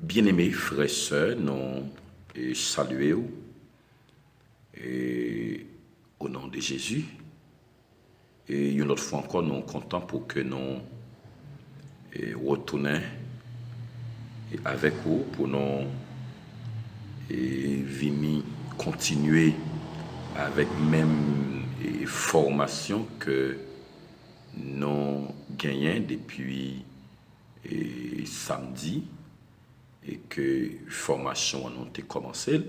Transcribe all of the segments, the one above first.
Bien-aimés frères et sœurs, nous saluons et au nom de Jésus. Et une autre fois encore, nous sommes contents pour que nous retournions avec vous, pour nous venir continuer avec même formation que nous gagnons depuis samedi et que formation a été commencée.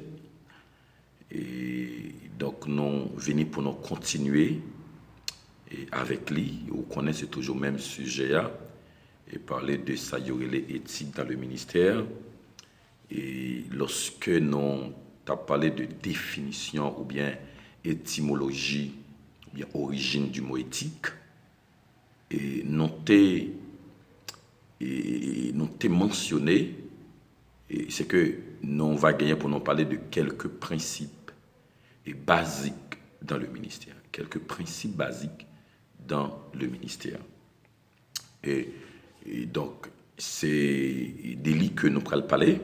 Et donc nous venons pour nous continuer avec lui. Vous connaissez toujours le même sujet et parler de ça, il y aurait les éthiques dans le ministère. Et lorsque nous avons parlé de définition ou bien étymologie ou bien origine du mot éthique, et nous t'ai mentionné, c'est que nous va gagner pour nous parler de quelques principes basiques dans le ministère. Quelques principes basiques dans le ministère. Et donc, c'est des lits que nous pourrons parler.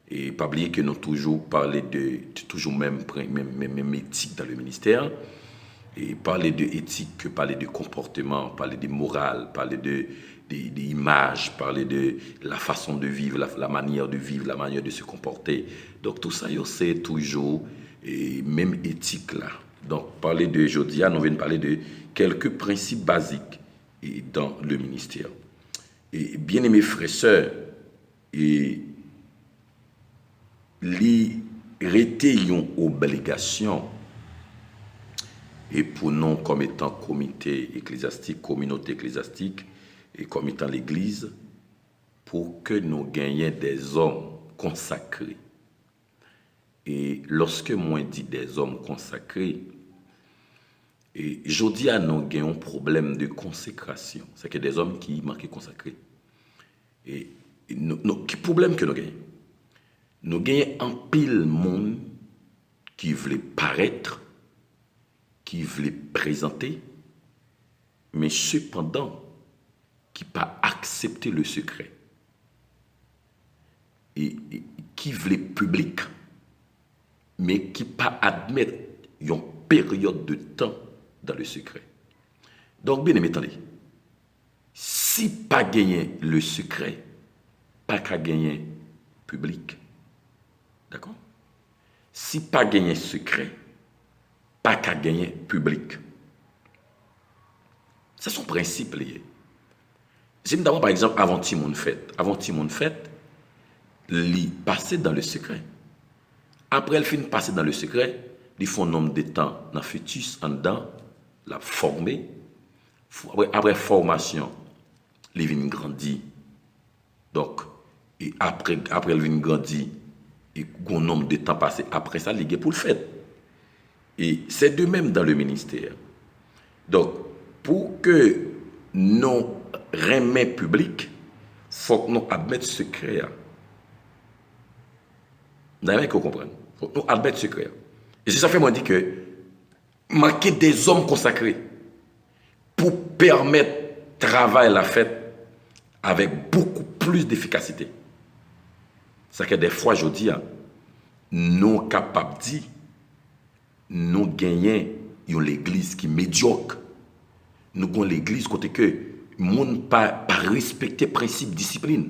Et pas oublier que nous toujours parlé de toujours même éthique dans le ministère. Et parler de éthique, parler de comportement, parler de morale, parler d'image, parler de la façon de vivre, la manière de vivre, la manière de se comporter. Donc tout ça, c'est toujours même éthique là. Donc parler de aujourd'hui, nous venons parler de quelques principes basiques dans le ministère. Et bien aimés frères et sœurs, et l'arrêter une obligation et pour nous comme étant comité ecclésiastique, communauté ecclésiastique et comme étant l'église, pour que nous gagnions des hommes consacrés. Et lorsque moi dis des hommes consacrés, et je dis à nous gagnons un problème de consécration, c'est que des hommes qui manquent consacrés. Et quel problème que nous gagnons? Nous gagnons un pile monde qui voulait paraître, qui voulait présenter, mais cependant qui n'a pas accepté le secret. Et qui voulait public, mais qui n'a pas admettre une période de temps dans le secret. Donc, bien aimé, attendez. Si pas gagner le secret, pas qu'à gagner public. D'accord? Si pas gagner secret, pas qu'à gagner public. C'est son principe lié. J'aime d'abord, par exemple, avant Timon Fête. Avant Timon Fête, il passait dans le secret. Après, elle finit passer dans le secret, il faut un nombre de temps dans le fœtus, en dedans, la former. Après formation, il vient grandir. Donc, et après il vient grandir, et un nombre de temps passé, après ça, il est pour le faire. Et c'est de même dans le ministère. Donc, pour que nous remettions public, il faut que nous admettions ce secret. Vous avez compris? Il faut que nous admettions ce secret. Et c'est ça fait moi dire que manquer des hommes consacrés pour permettre le travail la fête avec beaucoup plus d'efficacité. C'est que des fois, je dis, nous sommes capables de dire, nous gagnons l'église qui est médiocre. Nous gagnons l'église côté que le monde ne pas respecter le principe de discipline.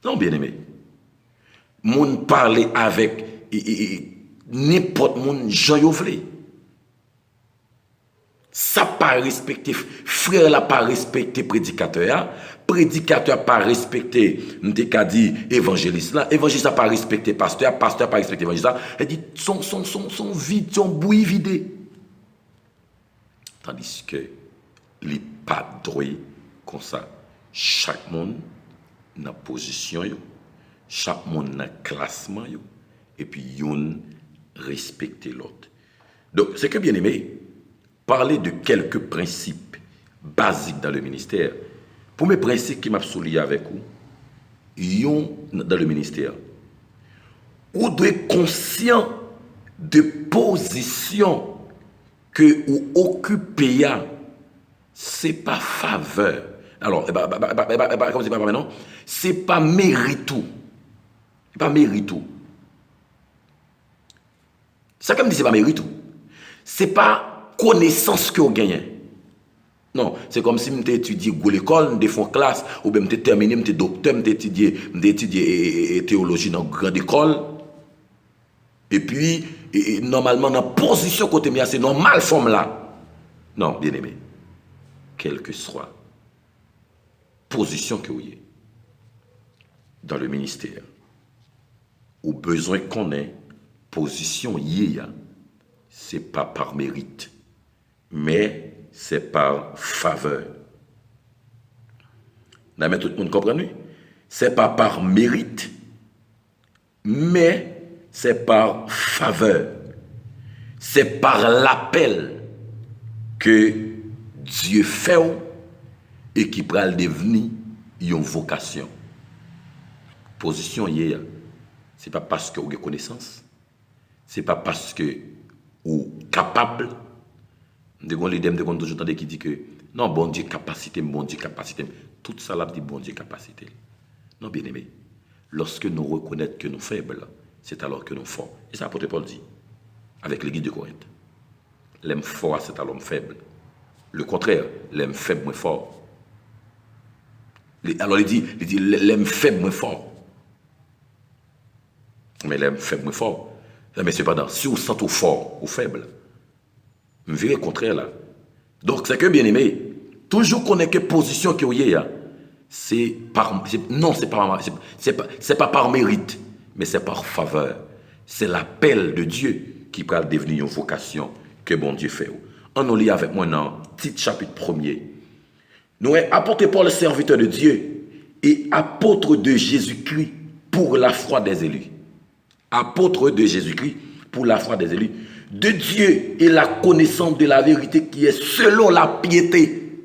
Non, bien aimé. Le monde parle avec n'importe monde, Jean Yovlé. Ça pas respecté, frère n'a pas respecté prédicateur, prédicateur pas respecté, m'te ka dit évangéliste là, évangéliste n'a pas respecté pasteur, pasteur pas respecté évangéliste là, elle dit son vide, son bouillie vidé. Tandis que les pas droit comme ça, chaque monde dans position yo, chaque monde dans classement yo, et puis yon respecter l'autre. Donc c'est que bien aimé, parler de quelques principes basiques dans le ministère. Pour mes principes qui m'a souligné avec vous, yon dans le ministère. Vous devez être conscient de position que vous occupez, c'est pas faveur, Alors, comme c'est pas maintenant, c'est pas mérito. C'est pas mérito. Ça comme dit c'est pas mérito. C'est pas connaissance que vous gagnez. Non, c'est comme si je étudié à l'école, je fais classe, ou bien je terminé, je docteur, je étudié théologie dans une grande école. Et puis, normalement, dans la position côté mien, c'est normal, forme là. Non, bien aimé. Quelle que soit position que vous ayez dans le ministère, ou besoin qu'on ait, position y a, c'est pas par mérite, mais c'est par faveur. Mais tout le monde comprend, c'est pas par mérite, mais c'est par faveur. C'est par l'appel que Dieu fait et qui peut devenir une vocation. Position hier, c'est pas parce que vous avez connaissance, c'est pas parce que vous êtes capable. L'idée de toujours qui dit que non, bon Dieu capacité, bon Dieu capacité. Tout ça là dit bon Dieu capacité. Non, bien aimé, lorsque nous reconnaissons que nous sommes faibles, c'est alors que nous sommes forts. Et ça, l'apôtre Paul dit, avec l'église de Corinthe. L'homme fort, c'est alors l'homme faible. Le contraire, l'homme faible, moins fort. Alors il dit l'homme faible, moins fort. Mais l'homme faible, moins fort. Mais cependant, si vous sentez fort ou faible, vous verrez le contraire là. Donc, c'est que bien aimé, toujours qu'on ait que position que vous ayez, c'est pas par mérite, mais c'est par faveur. C'est l'appel de Dieu qui peut devenir une vocation que bon Dieu fait. On nous lit avec moi dans Tite chapitre 1er. Nous sommes apôtres Paul, le serviteur de Dieu, et apôtre de Jésus-Christ pour la foi des élus. Apôtre de Jésus-Christ pour la foi des élus. De Dieu et la connaissance de la vérité qui est selon la piété.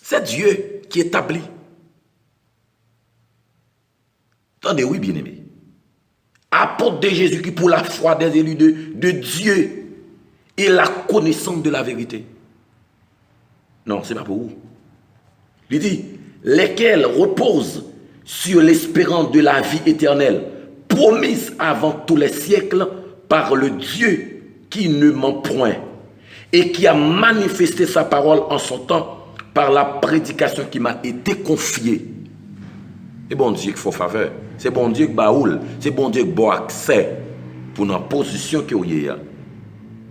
C'est Dieu qui établit. Attendez, oui, bien-aimé. Apôtre de Jésus-Christ pour la foi des élus de Dieu et la connaissance de la vérité. Non, c'est pas pour vous. Il dit, lesquels reposent sur l'espérance de la vie éternelle, promise avant tous les siècles par le Dieu qui ne ment point et qui a manifesté sa parole en son temps par la prédication qui m'a été confiée. C'est bon Dieu qui fait faveur. C'est bon Dieu qui baoule. C'est bon Dieu qui bon accès pour notre position que vous avez.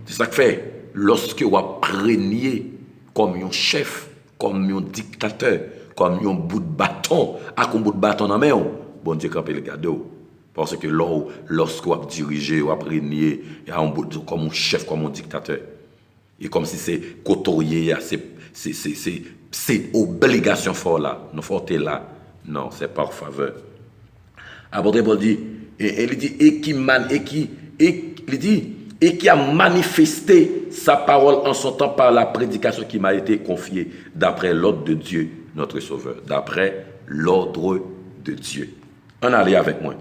C'est ça que fait lorsque vous apprenez comme un chef, comme un dictateur, comme un bout de bâton, avec un bout de bâton dans la main, bon Dieu campe le cadeau. Parce que lorsque vous dirigez, vous apprenez comme un chef, comme un dictateur. Et comme si c'est côtoyer, c'est obligation fort là. Nous forte là. Non, c'est par faveur. Apôtre Paul dit, et qui a manifesté sa parole en son temps par la prédication qui m'a été confiée d'après l'ordre de Dieu, notre Sauveur. D'après l'ordre de Dieu. On allait avec moi.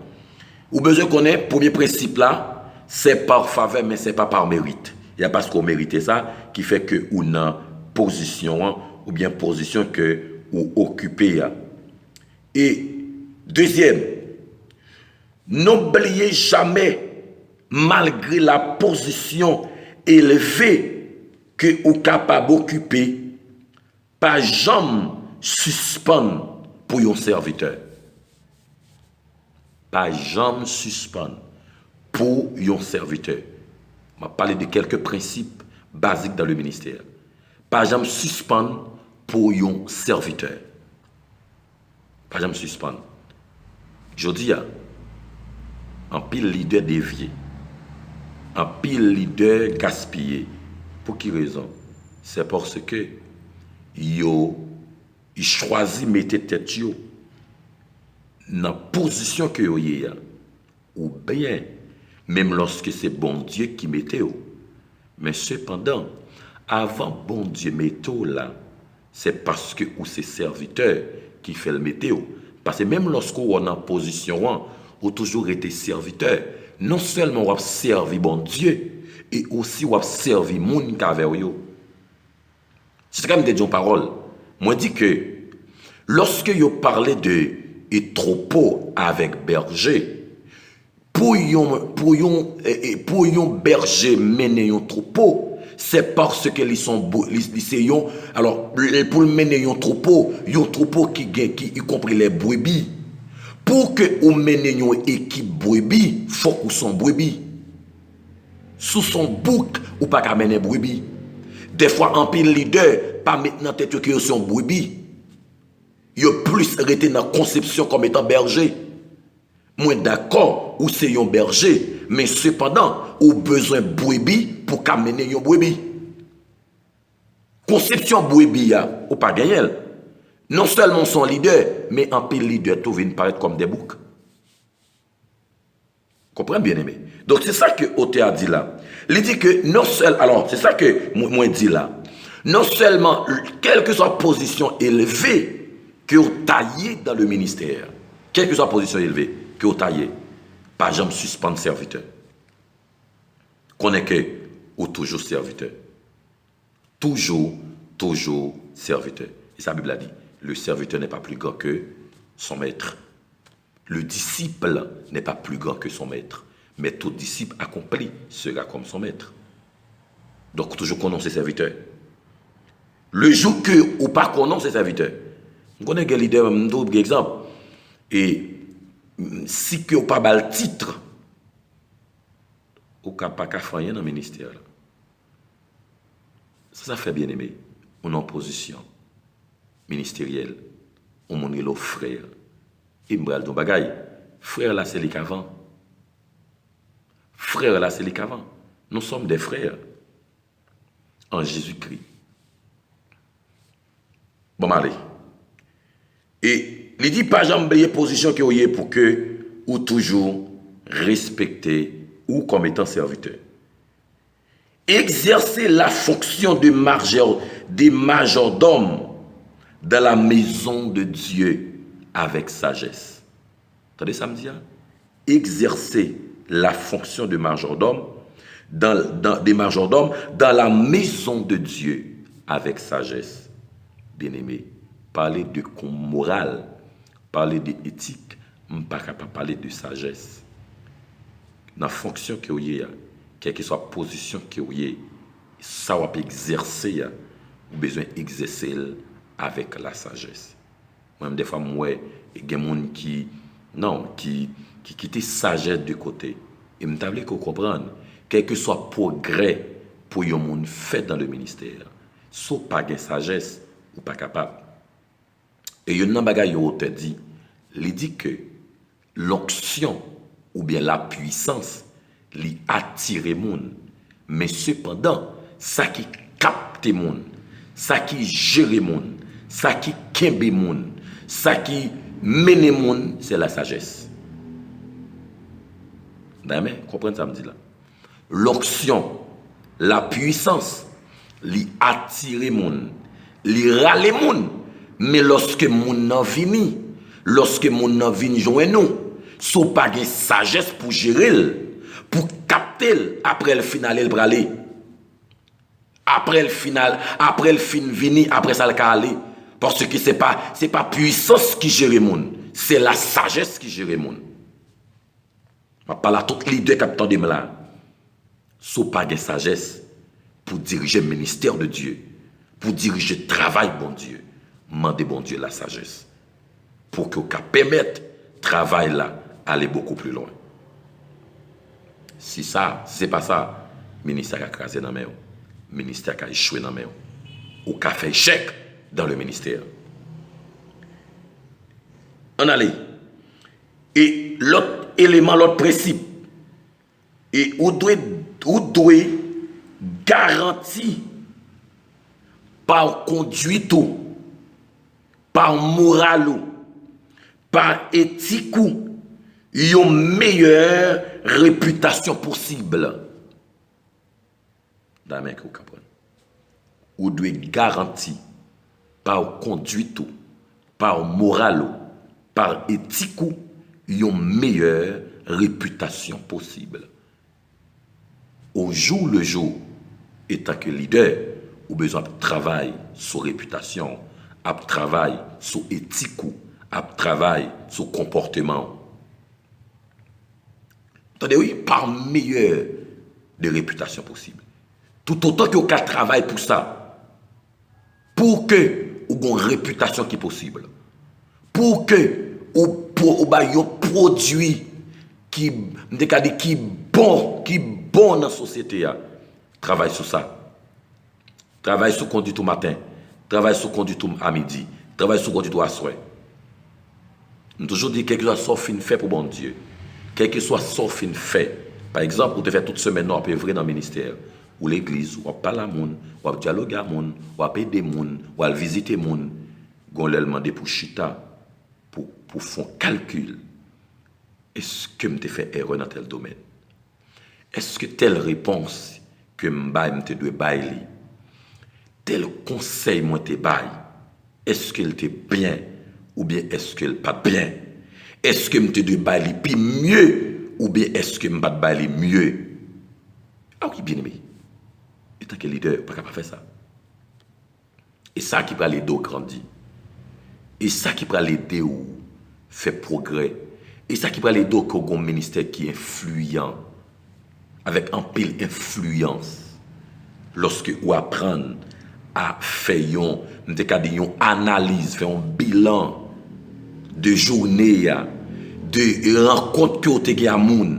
Ou besoin qu'on ait, premier principe là, c'est par faveur, mais c'est pas par mérite. Il n'y a pas ce qu'on mérite ça, qui fait que ou dans position, ou bien position que ou occupé. Et deuxième, n'oubliez jamais, malgré la position élevée que vous êtes capable d'occuper, pas jamais suspendre pour un serviteur. Pas jamais suspendre pour un serviteur. On va parler de quelques principes basiques dans le ministère. Pas jamais suspendre pour un serviteur. Pas jamais suspendre. Je dis, un pile leader dévié, un pile leader gaspillé. Pour qui raison? C'est parce que il choisit de mettre tête dans la position que vous avez. Ou bien, même lorsque c'est bon Dieu qui mette. Mais cependant, avant bon Dieu mette là, c'est parce que ou c'est serviteur qui fait le météo. Parce que même lorsqu'on est en position, on a toujours été serviteur. Non seulement on a servi bon Dieu, et aussi on a servi moun qui avec vous. C'est quand même des paroles. Moi, je dis que lorsque vous parlez de troupeau avec berger, pour un berger mener un troupeau, c'est parce que ils sont alors pour mener un troupeau qui y compris les brebis. Pour que vous menez une équipe brebis, il faut que son brebis. Sous son bouc, ou pas qu'à mener brebis. Des fois, en pile leader, pas maintenant tête que son brebis. Il a plus arrêté dans la conception comme étant berger. Moi d'accord, ou c'est un berger, mais cependant, ou besoin de brebis pour qu'à mener un brebis. Conception brebis, ou pas gagner. Non seulement son leader, mais en pile leader, tout vient paraître comme des boucs. Comprenez bien aimé. Donc c'est ça que Oté a dit là. Il dit que non seulement, alors c'est ça que moi dit là. Non seulement, quelle que soit la position élevée que vous taillez dans le ministère, quelle que soit la position élevée que vous taillez, pas jamais suspendre serviteur. Connaît que ou toujours serviteur. Toujours serviteur. Et sa Bible a dit, le serviteur n'est pas plus grand que son maître. Le disciple n'est pas plus grand que son maître. Mais tout disciple accompli sera comme son maître. Donc, toujours connaître ses serviteurs. Le jour que ou pas connaître ses serviteurs. On connaît des leaders, par exemple. Et si que ou pas le titre, ou pas qu'à faire rien dans le ministère. Ça fait bien aimé. On est en position ministérielle. On montre le frère. Et m'bral don bagay. Frère là c'est les qu'avant. Frère là c'est les qu'avant. Nous sommes des frères en Jésus-Christ. Bon allez. Et il dit pas jamais position que vous ayez pour que ou toujours respecter ou comme étant serviteur. Exercer la fonction de majordome dans la maison de Dieu avec sagesse. Attendez ça me dit? Exercer la fonction de majordome dans la maison de Dieu avec sagesse. Bien-aimé, parler de morale, parler d'éthique, je ne suis pas capable de parler de sagesse. Dans la fonction que vous avez, quelle que soit la position que vous avez, ça va exercer, vous avez besoin d'exercer avec la sagesse. Moi, des fois, il y a des gens qui quittent sagesse de côté. Et je veux que vous compreniez, quel que soit le progrès pour les gens fait dans le ministère, soit pas de sagesse ou pas capable. Et il y a un bagage qui dit, il dit que l'onction ou bien la puissance, li attire les gens. Mais cependant, ça qui capte les gens, ça qui gère les gens, ça qui kembe les gens, ça qui mène les gens, c'est la sagesse. D'accord? Comprenez ça me dit là. L'onction, la puissance, li attire les gens, li râle les gens. Mais lorsque mon nan vini, lorsque mon nan vini joindre nous, sous pas de sagesse pour gérer, pour capter après le final el bralé. Après le fin vini, après ça le calé. Parce que c'est pas puissance qui gère le monde, c'est la sagesse qui gère le monde. Je parle à tout leader capitaine de là. Sous pas de sagesse pour diriger le ministère de Dieu, pour diriger le travail bon Dieu. Mandez bon Dieu la sagesse pour que permette le travail là aller beaucoup plus loin. Si ça, c'est pas ça, le ministère a crasé dans la main, le ministère a échoué dans la main, ou a fait échec dans le ministère. On allait. Et l'autre élément, l'autre principe, et où doit garantir par conduite, par morale, par éthique, une meilleure réputation possible. D'ailleurs, vous comprenez. Vous devez garantir par conduite, par morale, par éthique, une meilleure réputation possible. Au jour le jour, étant que leader, ou besoin de travail sur réputation, à travail sur éthique, à travail sur comportement. Attendez, oui, par meilleure des réputations possibles. Tout autant que vous travail pour ça, pour que vous ayez une réputation qui est possible, pour que vous ayez un produit qui est bon dans la société. Travaille sur ça. Travaille sur conduite au matin, travaille sur conduite à midi, travaille sur conduite à soir. Nous toujours dit quelque chose soit fin fait pour bon Dieu. Quel que soit soit fin fait. Par exemple, vous devez toute semaine à peu près dans le ministère ou l'église, ou à parler à monde, ou à dialoguer à monde, ou à aider monde, ou à visiter monde. Gon leur demander pour chita pour faire calcul. Est-ce que me fait erreur dans tel domaine? Est-ce que telle réponse que me doit bailler? Tel conseil moi te bail, est-ce qu'elle était bien ou bien est-ce qu'elle pas bien? Est-ce que me te dois bailler puis mieux ou bien est-ce que me pas bailler mieux? Ah oui, bien aimé. Et tant que leader, pas capable faire ça. Et ça qui va l'aider au grandir. Et ça qui va l'aider au faire progrès. Et ça qui va l'aider au un ministère qui est influent, avec un pile influence. Lorsque vous apprenez à faire une analyse, faire un bilan de journée, de rencontres que vous avez avec les gens,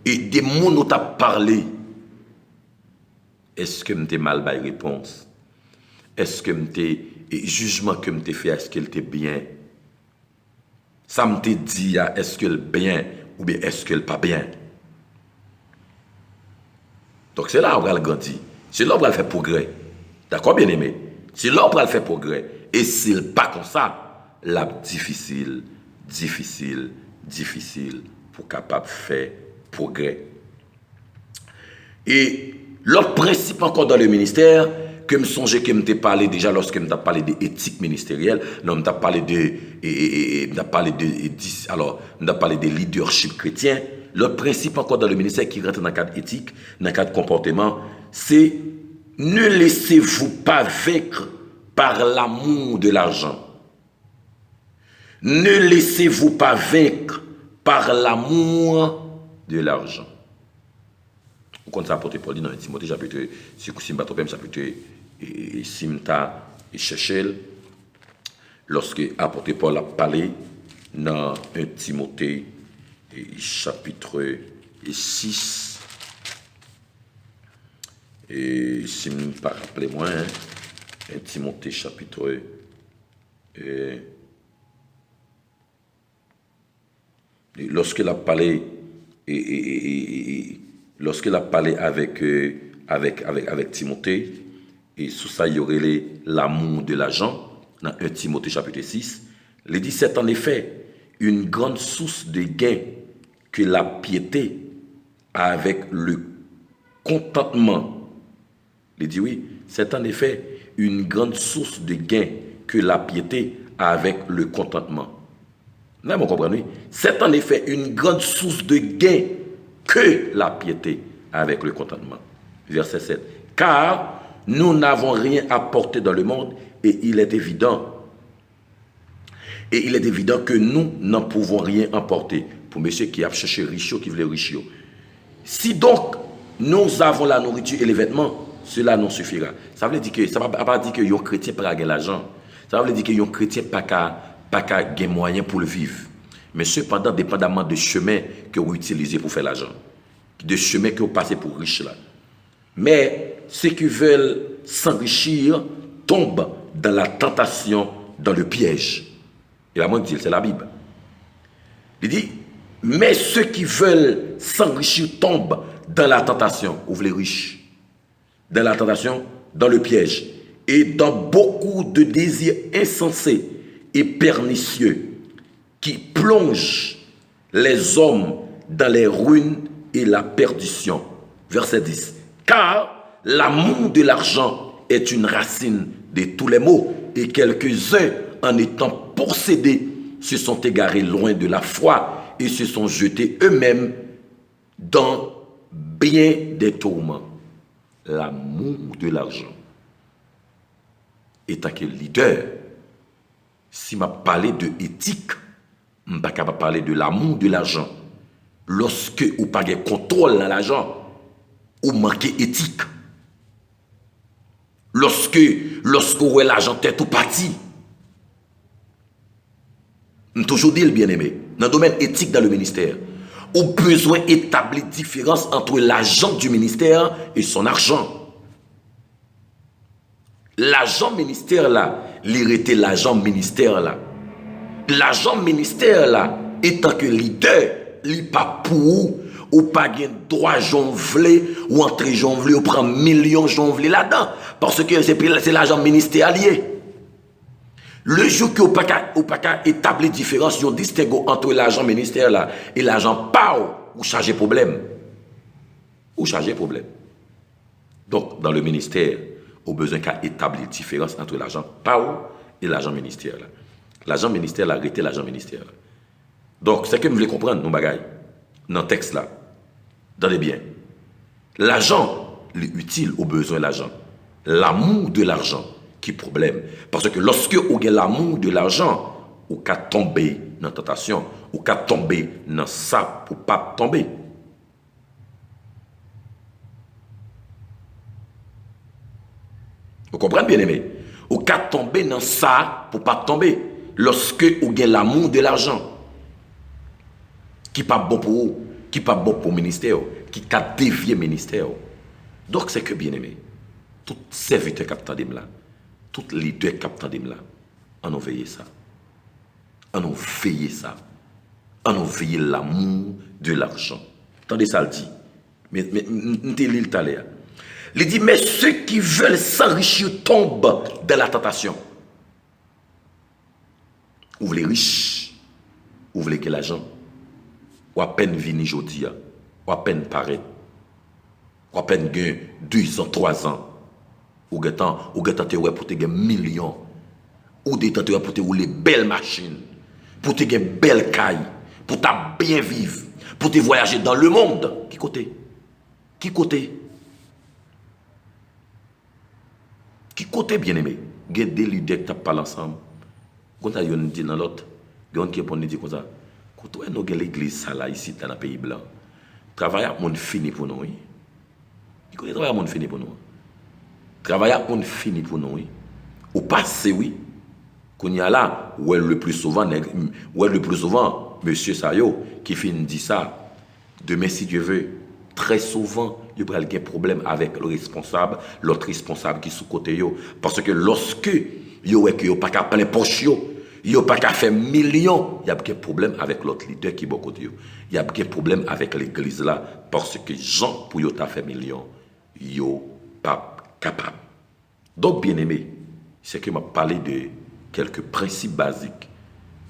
et des gens qui vous parlé. Est-ce que vous avez mal de réponse? Est-ce que vous avez jugement que vous avez fait, est-ce qu'il était bien? Ça me dit, est-ce qu'il est bien ou bien est-ce qu'il n'est pas bien? Donc c'est là où on va le grandir. C'est là où on va le faire progrès. D'accord, bien aimé? C'est là où on va le faire progrès. Et s'il n'est pas comme ça, là, difficile pour capable de faire progrès. Et l'autre principe encore dans le ministère, que me songeais que me t'ai parlé déjà lorsque me t'ai parlé d'éthique ministérielle, non, me t'ai parlé de leadership chrétien. L'autre principe encore dans le ministère qui rentre dans le cadre éthique, dans le cadre comportement, c'est ne laissez-vous pas vaincre par l'amour de l'argent. Ne laissez-vous pas vaincre par l'amour de l'argent. Vous comptez ça apporter Paul dans Timothée chapitre, chapitre Simta et Chechel, lorsque apôtre Paul a parlé dans 1 Timothée chapitre 6, et si je ne me rappelle moi, 1 Timothée chapitre lorsqu'il a parlé lorsqu'il a parlé avec Timothée, et sous ça il y aurait l'amour de l'argent, dans 1 Timothée chapitre 6, il dit c'est en effet une grande source de gain que la piété a avec le contentement. Il dit oui, c'est en effet une grande source de gain que la piété a avec le contentement. Là, vous comprenez? C'est en effet une grande source de gain que la piété avec le contentement. Verset 7. Car nous n'avons rien apporté dans le monde et il est évident que nous n'en pouvons rien emporter. Pour monsieur qui a cherché riche, qui voulait riche. Si donc nous avons la nourriture et les vêtements, cela nous suffira. Ça veut dire que ça ne va pas dire que les chrétiens pas gagner l'argent. Ça veut dire que les chrétiens pas gagner moyen pour le vivre. Mais cependant, dépendamment du chemin que vous utilisez pour faire l'argent, de chemin que vous passez pour riche là. Mais ceux qui veulent s'enrichir tombent dans la tentation, dans le piège. Et la dit, c'est la Bible. Il dit, mais ceux qui veulent s'enrichir tombent dans la tentation, ouvrez les riches, dans la tentation, dans le piège, et dans beaucoup de désirs insensés et pernicieux qui plongent les hommes dans les ruines et la perdition. Verset 10. Car l'amour de l'argent est une racine de tous les maux, et quelques-uns, en étant possédés, se sont égarés loin de la foi et se sont jetés eux-mêmes dans bien des tourments. L'amour de l'argent. étant que leader, si m'a parlé de éthique, je ne suis pas capable de parler de l'amour de l'argent. Lorsque vous n'avez pas de contrôle dans l'argent, vous manquez éthique. Lorsque vous avez l'argent tête ou parti, je toujours dit le bien-aimé, dans le domaine éthique dans le ministère, vous avez besoin d'établir différence entre l'argent du ministère et son argent. L'agent ministère là, l'hérité l'agent ministère là. L'agent ministère là, étant que leader, il pas pour ou pas de droit jonglé ou entrer jonglé ou prendre millions jonglé là-dedans. Parce que c'est l'agent ministériel. Le jour que vous pas qu'à établir différence, vous distinguo entre l'agent ministère là et l'agent PAO, ou chargé problème. Ou chargé problème. Donc, dans le ministère, au besoin qu'à établir différence entre l'agent PAO et l'agent ministère. L'agent ministère a arrêté l'agent ministère. Donc, c'est que vous voulez comprendre, nos bagailles, dans le texte là. Donnez bien. L'argent, l'utile au besoin de l'argent. L'amour de l'argent qui est problème. Parce que lorsque vous avez l'amour de l'argent, vous pouvez tomber dans la tentation, vous pouvez tomber dans ça pour ne pas tomber. Vous comprenez bien aimé? Ou qu'à tomber dans ça pour pas tomber. Lorsque vous avez l'amour de l'argent, qui n'est pas bon pour vous, qui n'est pas bon pour le ministère, qui a dévié le ministère. Donc c'est que bien aimé, tout serviteur captant de là, tout leader captant de là, on a veillé ça. On a veillé ça. On a veillé l'amour de l'argent. Attendez ça le dit. Mais nous te lis tout à l'heure. Il dit, mais ceux qui veulent s'enrichir tombent dans la tentation. Vous voulez riche, vous voulez que l'argent, ou à peine vini jodi, ou à peine paraître, ou à peine gain 2 ans, 3 ans, ou getan te ouais pour te gagner millions, ou des temps pour te rouler belles machines, pour te gagner belle caille, pour ta bien vivre, pour te voyager dans le monde. Qui côté? Qui côté? Qui côté bien aimé? Il y a des leaders qui parlent ensemble. Quand on dit dans l'autre, il y a qui dit comme ça. Quand on a l'église là ici dans le pays blanc, travail à monde fini pour nous. Oui. Il connaît travail à monde fini pour nous. Travail à monde fini pour nous. Oui. Au passé oui. Qu'on y a là, où est le plus souvent monsieur Sayo qui finit dit ça. Demain si Dieu veut, très souvent il y a un problème avec le responsable, l'autre responsable qui est sous côté yo parce que lorsque yo est que yo pas qu'à plein poche yo pas qu'à faire millions, il y a un problème avec l'autre leader qui est beaucoup côté yo. Il y a un problème avec l'église là parce que gens pour yo ta fait millions, yo pas capable. Donc bien aimé, c'est que m'a parlé de quelques principes basiques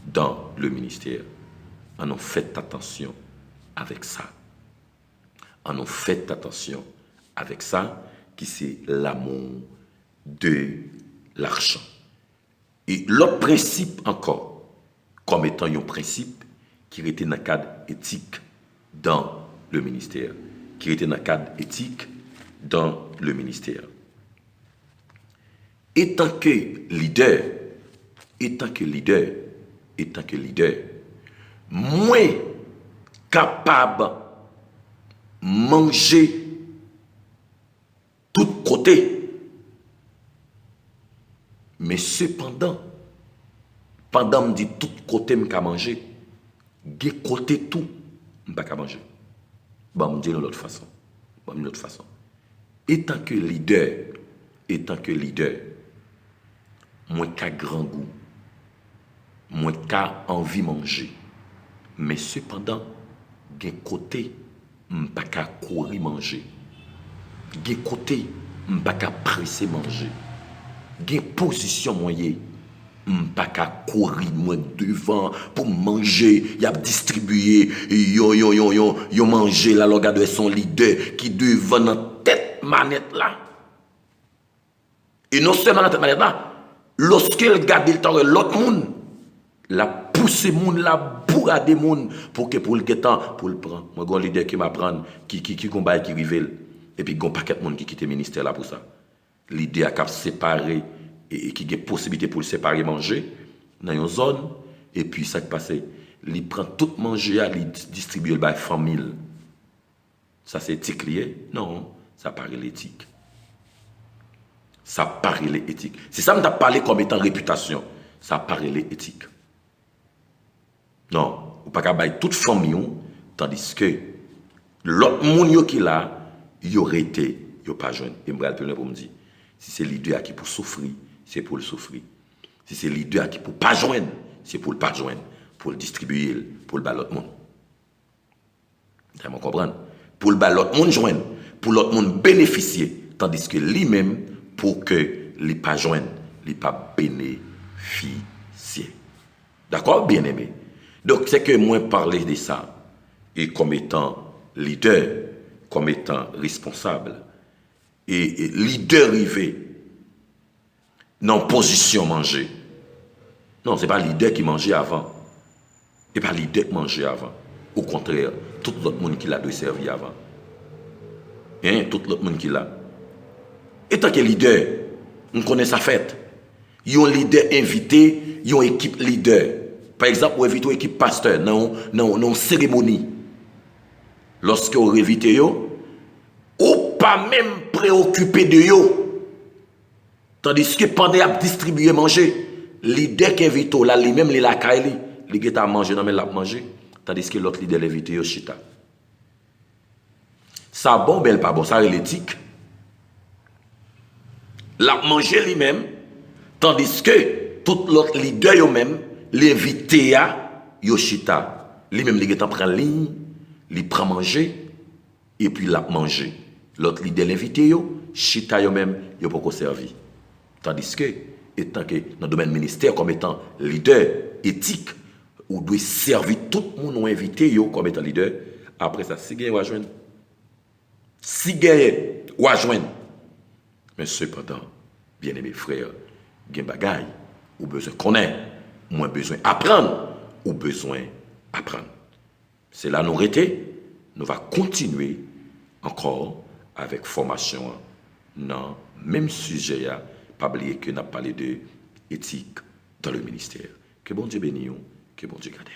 dans le ministère. On a fait attention avec ça. On a fait attention avec ça, qui c'est l'amour de l'argent. Et l'autre principe encore, comme étant un principe qui était dans le cadre éthique dans le ministère, qui était dans le cadre éthique dans le ministère. Étant que leader, moins capable manger tout côté. Mais cependant, pendant me dit tout côté me ka manger, des côté tout me pas ka manger. Bon me dit de l'autre façon. Étant que leader, moi ka grand goût, moi ka envie manger. Mais cependant, des côté m'pas qu'à courir manger. Des côté m'pas qu'à presser manger. Des position moyen m'pas qu'à courir moi devant pour manger, y a distribuer yo manger la loga de son leader qui devant dans tête manette là. Et non seulement dans tête manette là, lorsqu'il garde le temps l'autre monde la pousser moun la bourrade moun pour le guetant pour le prendre moi gon leader qui m'apprend qui combat qui rivel et puis gon paquet monde qui quitte ministère là pour ça l'idée a cap séparer et qui a possibilité pour le séparer manger dans une zone, et puis ça qui passe, il prend tout manger, il distribue le famille. Ça c'est éthique lié? Non, ça paraît l'éthique. Ça paraît l'éthique. C'est ça que je parlé comme étant réputation. Ça paraît l'éthique. Non, ou pas qu'à bailler toute famille, tandis que l'autre monde qui là, il aurait été, il pas jeune. Et me rappelle pour me dire, si c'est leader qui pour souffrir, c'est pour le souffrir. Si c'est leader qui pour pas joindre, c'est pour le pas joindre, pour le distribuer, pour le l'autre monde. Vous comprenez? Pour le l'autre monde joindre, pour l'autre monde bénéficier, tandis que lui-même, pour que les pas joindre, les pas bénéficier. D'accord, bien aimé? Donc, c'est que moi parler de ça, et comme étant leader, comme étant responsable, et leader arrivé dans position manger. Non, ce n'est pas leader qui mangeait avant. Ce n'est pas leader qui mangeait avant. Au contraire, tout l'autre monde qui l'a doit servir avant. Hein? Tout l'autre monde qui l'a. Et tant que leader, on connaît sa fête. Il y a un leader invité, il y a une équipe leader. Par exemple, on invite une équipe pasteur dans une cérémonie. Lorsque on invite yo, ou pas même préoccupé de yo. Tandis que pendant à distribuer manger, leader qui invite là, lui-même il la caille, il est à manger, non mais l'a manger. Tandis que l'autre leader l'invite yo chita. Ça bon, bel pas bon, ça est l'éthique. L'a manger lui-même, tandis que tout l'autre leader yo même, l'invité à Yoshita. Lui-même, il est en train de ligne, il prend manger, et puis il a mangé. L'autre leader l'invité, Chita yo même, il n'a pas servi. Tandis que, étant que dans le domaine ministère, comme étant leader éthique, ou doit servir tout le monde invité comme étant leader, après ça, si gagne ou à joindre. Si gagne ou à joindre. Mais cependant, bien aimés frères, gagne bagaille, ou besoin connaître, moins besoin apprendre, ou besoin apprendre. C'est là nous arrêter, nous va continuer encore avec formation dans le même sujet, pas oublier que nous avons parlé de éthique dans le ministère. Que bon Dieu bénisse, que bon Dieu garde.